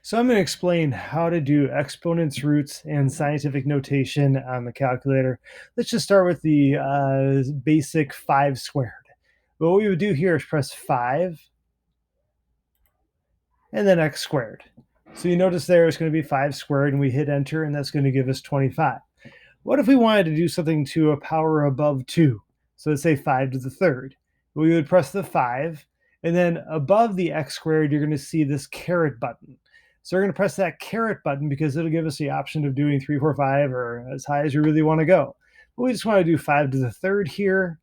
So I'm going to explain how to do exponents, roots, and scientific notation on the calculator. Let's just start with the basic 5 squared. What we would do here is press 5 and then x squared. So you notice there it's going to be 5 squared, and we hit enter, and that's going to give us 25. What if we wanted to do something to a power above 2? So let's say 5 to the third. We would press the 5, and then above the x squared, you're going to see this caret button. So we're going to press that caret button because it'll give us the option of doing 3, 4, 5, or as high as you really want to go. But we just want to do 5 to the third here.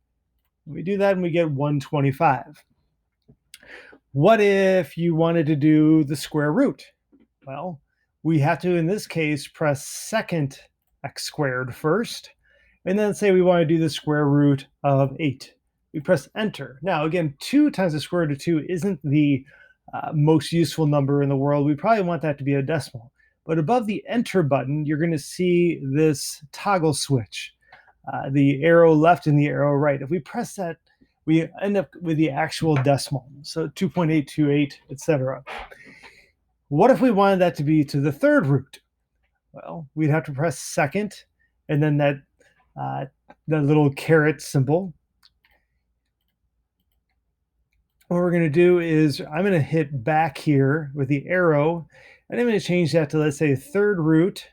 We do that and we get 125. What if you wanted to do the square root? Well, we have to, in this case, press second x squared first, and then say we want to do the square root of 8. We press enter. Now, again, 2 times the square root of 2 isn't the most useful number in the world. We probably want that to be a decimal. But above the enter button, you're going to see this toggle switch, the arrow left and the arrow right. If we press that, we end up with the actual decimal, so 2.828, etc. What if we wanted that to be to the third root? Well, we'd have to press second, and then that little caret symbol. What we're going to do is I'm going to hit back here with the arrow, and I'm going to change that to, let's say, third root,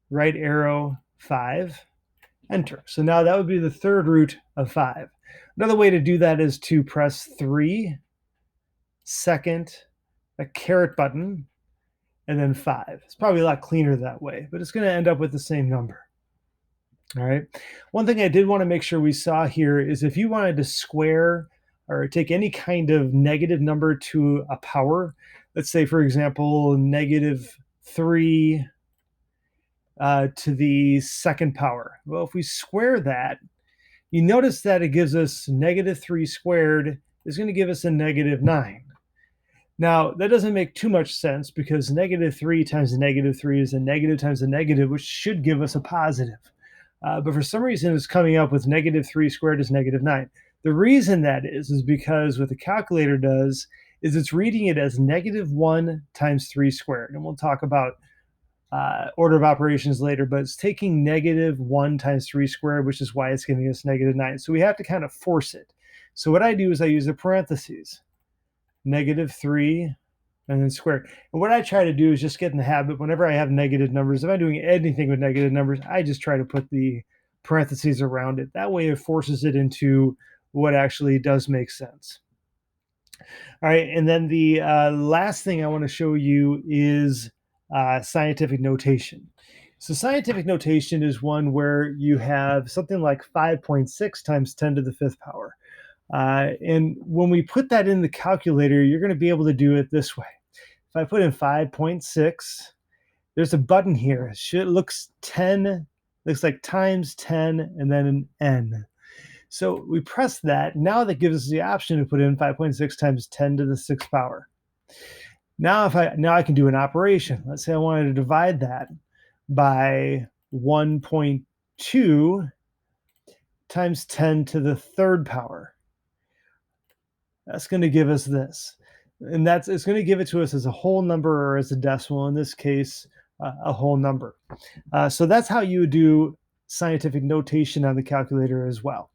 right arrow, 5, enter. So now that would be the third root of 5. Another way to do that is to press 3, second, a caret button, and then 5. It's probably a lot cleaner that way, but it's going to end up with the same number. All right. One thing I did want to make sure we saw here is if you wanted to square or take any kind of negative number to a power, let's say, for example, -3 to the second power. Well, if we square that, you notice that it gives us -3 squared is going to give us a -9. Now, that doesn't make too much sense because -3 times a -3 is a negative times a negative, which should give us a positive. But for some reason, it's coming up with -3 squared is -9. The reason that is because what the calculator does is it's reading it as -1 times 3 squared. And we'll talk about order of operations later, but it's taking -1 times 3 squared, which is why it's giving us -9. So we have to kind of force it. So what I do is I use the parentheses, -3, and then squared. And what I try to do is just get in the habit whenever I have negative numbers, if I'm doing anything with negative numbers, I just try to put the parentheses around it. That way it forces it into what actually does make sense. All right, and then the last thing I want to show you is scientific notation. So scientific notation is one where you have something like 5.6 times 10 to the fifth power. And when we put that in the calculator, you're going to be able to do it this way. If I put in 5.6, there's a button here. It looks like times 10 and then an N. So we press that. Now that gives us the option to put in 5.6 times 10 to the sixth power. Now I can do an operation. Let's say I wanted to divide that by 1.2 times 10 to the third power. That's going to give us this. And it's going to give it to us as a whole number or as a decimal, in this case, a whole number. So that's how you do scientific notation on the calculator as well.